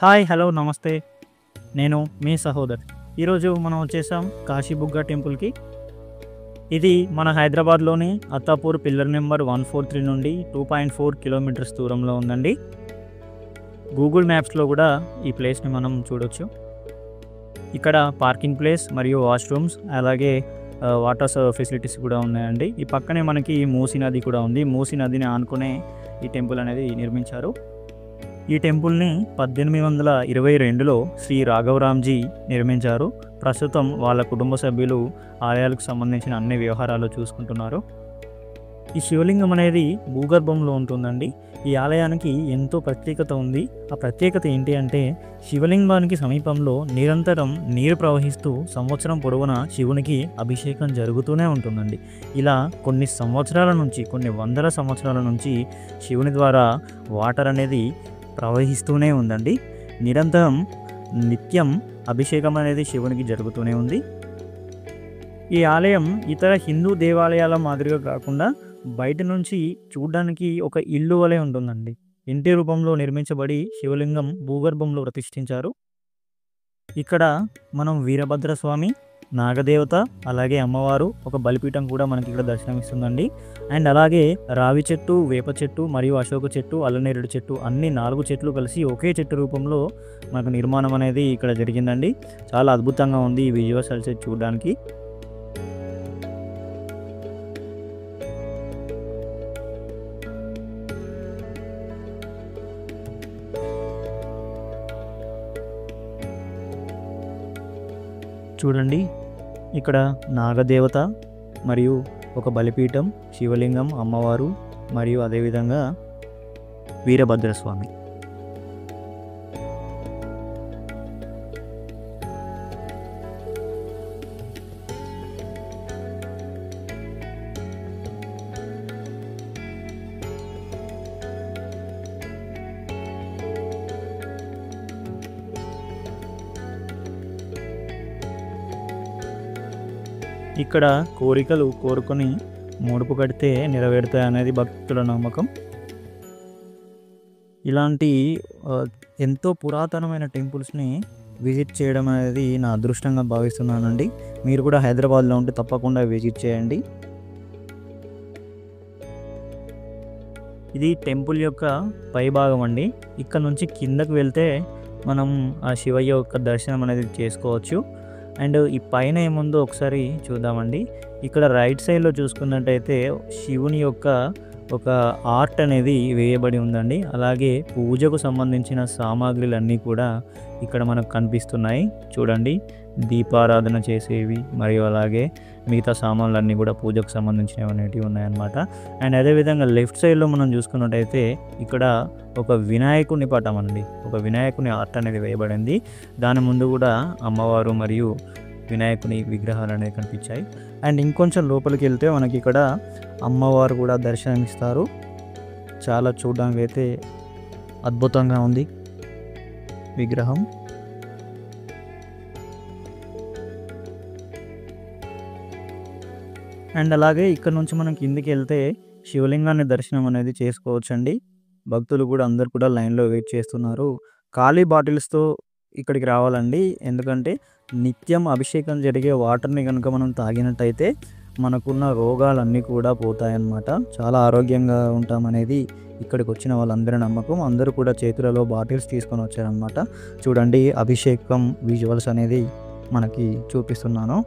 Hi, hello, నమస్తే. నేను మీ సహోదర్. ఈరోజు మనం వచ్చేసాం కాశీబుగ్గ టెంపుల్కి. ఇది మన హైదరాబాద్లోని అత్తాపూర్ పిల్లర్ నెంబర్ 143 నుండి 2.4 కిలోమీటర్స్ దూరంలో ఉందండి. గూగుల్ మ్యాప్స్లో కూడా ఈ ప్లేస్ని మనం చూడొచ్చు. ఇక్కడ పార్కింగ్ ప్లేస్ మరియు వాష్రూమ్స్ అలాగే వాటర్ ఫెసిలిటీస్ కూడా ఉన్నాయండి. ఈ పక్కనే మనకి మూసీ నది కూడా ఉంది. మూసీ నదిని ఆనుకునే ఈ టెంపుల్ అనేది నిర్మించారు. ఈ టెంపుల్ని 1822లో శ్రీ రాఘవరామ్జీ నిర్మించారు. ప్రస్తుతం వాళ్ళ కుటుంబ సభ్యులు ఆలయాలకు సంబంధించిన అన్ని వ్యవహారాలు చూసుకుంటున్నారు. ఈ శివలింగం అనేది భూగర్భంలో ఉంటుందండి. ఈ ఆలయానికి ఎంతో ప్రత్యేకత ఉంది. ఆ ప్రత్యేకత ఏంటి అంటే, శివలింగానికి సమీపంలో నిరంతరం నీరు ప్రవహిస్తూ సంవత్సరం పొడవునా శివునికి అభిషేకం జరుగుతూనే ఉంటుందండి. ఇలా కొన్ని సంవత్సరాల నుంచి, కొన్ని వందల సంవత్సరాల నుంచి శివుని ద్వారా వాటర్ అనేది ప్రవహిస్తూనే ఉందండి. నిరంతరం నిత్యం అభిషేకం అనేది శివునికి జరుగుతూనే ఉంది. ఈ ఆలయం ఇతర హిందూ దేవాలయాల మాదిరిగా కాకుండా బయట నుంచి చూడడానికి ఒక ఇల్లు వలె ఉంటుందండి. ఇంటి రూపంలో నిర్మించబడి శివలింగం భూగర్భంలో ప్రతిష్ఠించారు. ఇక్కడ మనం వీరభద్రస్వామి, నాగదేవత, అలాగే అమ్మవారు, ఒక బలిపీఠం కూడా మనకి ఇక్కడ దర్శనమిస్తుందండి. అండ్ అలాగే రావి చెట్టు, వేప చెట్టు మరియు అశోక చెట్టు, అల్లనేరేడు చెట్టు అన్ని 4 చెట్లు కలిసి ఒకే చెట్టు రూపంలో మనకు నిర్మాణం అనేది ఇక్కడ జరిగిందండి. చాలా అద్భుతంగా ఉంది ఈ విజువల్స్ చూడడానికి. చూడండి, ఇక్కడ నాగదేవత మరియు ఒక బలిపీఠం, శివలింగం, అమ్మవారు మరియు అదేవిధంగా వీరభద్రస్వామి. ఇక్కడ కోరికలు కోరుకొని ముడుపు కడితే నెరవేరుతాయి అనేది భక్తుల నమ్మకం. ఇలాంటి ఎంతో పురాతనమైన టెంపుల్స్ని విజిట్ చేయడం అనేది నా అదృష్టంగా భావిస్తున్నానండి. మీరు కూడా హైదరాబాద్లో ఉంటే తప్పకుండా విజిట్ చేయండి. ఇది టెంపుల్ యొక్క పైభాగం అండి. ఇక్కడ నుంచి కిందకు వెళ్తే మనం ఆ శివయ్య యొక్క దర్శనం అనేది చేసుకోవచ్చు. అండ్ ఈ పైన ఏముందో ఒకసారి చూద్దామండి. ఇక్కడ రైట్ సైడ్లో చూసుకున్నట్టయితే శివుని యొక్క ఒక ఆర్ట్ అనేది వేయబడి ఉందండి. అలాగే పూజకు సంబంధించిన సామాగ్రిలన్నీ కూడా ఇక్కడ మనకు కనిపిస్తున్నాయి. చూడండి, దీపారాధన చేసేవి మరియు అలాగే మిగతా సామాన్లన్నీ కూడా పూజకు సంబంధించినవి అనేటివి ఉన్నాయన్నమాట. అండ్ అదేవిధంగా లెఫ్ట్ సైడ్లో మనం చూసుకున్నట్టయితే ఇక్కడ ఒక వినాయకుని పటం అండి, ఒక వినాయకుని ఆర్ట్ అనేది వేయబడింది. దాని ముందు కూడా అమ్మవారు మరియు వినాయకుని విగ్రహాలు అనేవి కనిపించాయి. అండ్ ఇంకొంచెం లోపలికి వెళ్తే మనకి ఇక్కడ అమ్మవారు కూడా దర్శనమిస్తారు. చాలా చూడడానికి అయితే అద్భుతంగా ఉంది విగ్రహం. అండ్ అలాగే ఇక్కడ నుంచి మనం కిందికి వెళ్తే శివలింగాన్ని దర్శనం అనేది చేసుకోవచ్చండి. భక్తులు కూడా అందరు కూడా లైన్లో వెయిట్ చేస్తున్నారు. ఖాళీ బాటిల్స్తో ఇక్కడికి రావాలండి. ఎందుకంటే నిత్యం అభిషేకం జరిగే వాటర్ని కనుక మనం తాగినట్టయితే మనకున్న రోగాలన్నీ కూడా పోతాయన్నమాట. చాలా ఆరోగ్యంగా ఉంటామనేది ఇక్కడికి వచ్చిన వాళ్ళందరి నమ్మకం. అందరూ కూడా చేతులలో బాటిల్స్ తీసుకొని వచ్చారనమాట. చూడండి, అభిషేకం విజువల్స్ అనేది మనకి చూపిస్తున్నాను.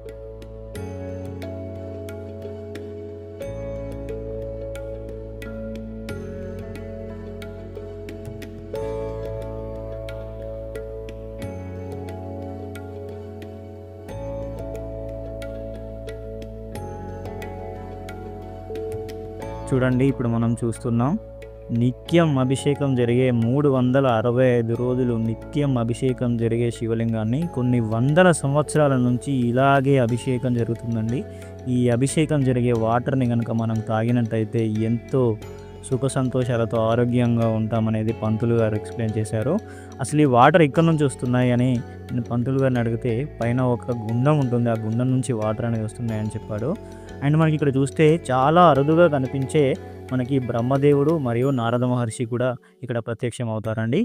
చూడండి, ఇప్పుడు మనం చూస్తున్నాం నిత్యం అభిషేకం జరిగే 365 రోజులు నిత్యం అభిషేకం జరిగే శివలింగాన్ని కొన్ని వందల సంవత్సరాల నుంచి ఇలాగే అభిషేకం జరుగుతుందండి. ఈ అభిషేకం జరిగే వాటర్ని కనుక మనం తాగినట్టయితే ఎంతో సుఖ సంతోషాలతో ఆరోగ్యంగా ఉంటామనేది పంతులు గారు ఎక్స్ప్లెయిన్ చేశారు. అసలు ఈ వాటర్ ఇక్కడ నుంచి వస్తున్నాయి అని నేను పంతులు గారిని అడిగితే పైన ఒక గుండం ఉంటుంది, ఆ గుండం నుంచి వాటర్ అనేది వస్తున్నాయని చెప్పాడు. అండ్ మనకి ఇక్కడ చూస్తే చాలా అరుదుగా కనిపించే మనకి బ్రహ్మదేవుడు మరియు నారద మహర్షి కూడా ఇక్కడ ప్రత్యక్షం అవుతారండి.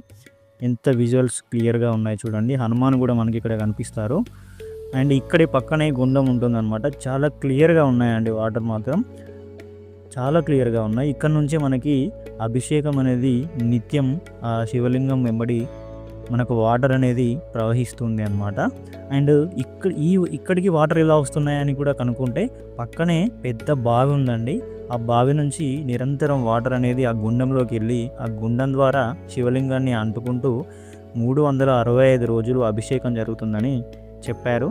ఎంత విజువల్స్ క్లియర్గా ఉన్నాయి చూడండి. హనుమాన్ కూడా మనకి ఇక్కడ కనిపిస్తారు. అండ్ ఇక్కడి పక్కనే గుండం ఉంటుందన్నమాట. చాలా క్లియర్గా ఉన్నాయండి వాటర్ మాత్రం చాలా క్లియర్గా ఉన్నాయి. ఇక్కడ నుంచే మనకి అభిషేకం అనేది నిత్యం ఆ శివలింగం వెంబడి మనకు వాటర్ అనేది ప్రవహిస్తుంది అన్నమాట. అండ్ ఇక్కడికి వాటర్ ఎలా వస్తున్నాయని కూడా కనుక్కుంటే పక్కనే పెద్ద బావి ఉందండి. ఆ బావి నుంచి నిరంతరం వాటర్ అనేది ఆ గుండంలోకి వెళ్ళి ఆ గుండం ద్వారా శివలింగాన్ని అంటుకుంటూ 365 రోజులు అభిషేకం జరుగుతుందని చెప్పారు.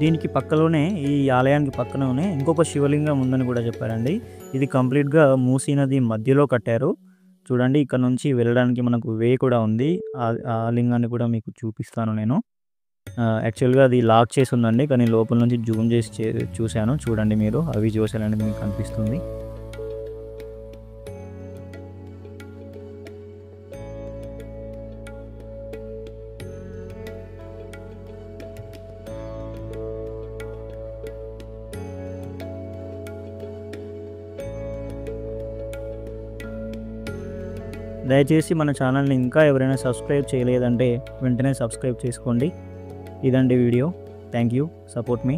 దీనికి పక్కలోనే ఈ ఆలయానికి పక్కలోనే ఇంకొక శివలింగం ఉందని కూడా చెప్పారండి. ఇది కంప్లీట్‌గా మూసీ నది మధ్యలో కట్టారు. చూడండి ఇక్కడ నుంచి వెళ్ళడానికి మనకు వే కూడా ఉంది. ఆ లింగాన్ని కూడా మీకు చూపిస్తాను నేను. యాక్చువల్‌గా అది లాక్ చేసి ఉందండి. కానీ లోపల నుంచి జూమ్ చేసి చూశాను. చూడండి మీరు ఆ విజువల్స్ అనేది మీకు కనిపిస్తుంది. దయచేసి మన ఛానల్ని ఇంకా ఎవరైనా సబ్స్క్రైబ్ చేయలేదంటే వెంటనే సబ్స్క్రైబ్ చేసుకోండి. ఇదండి video. Thank you. Support me.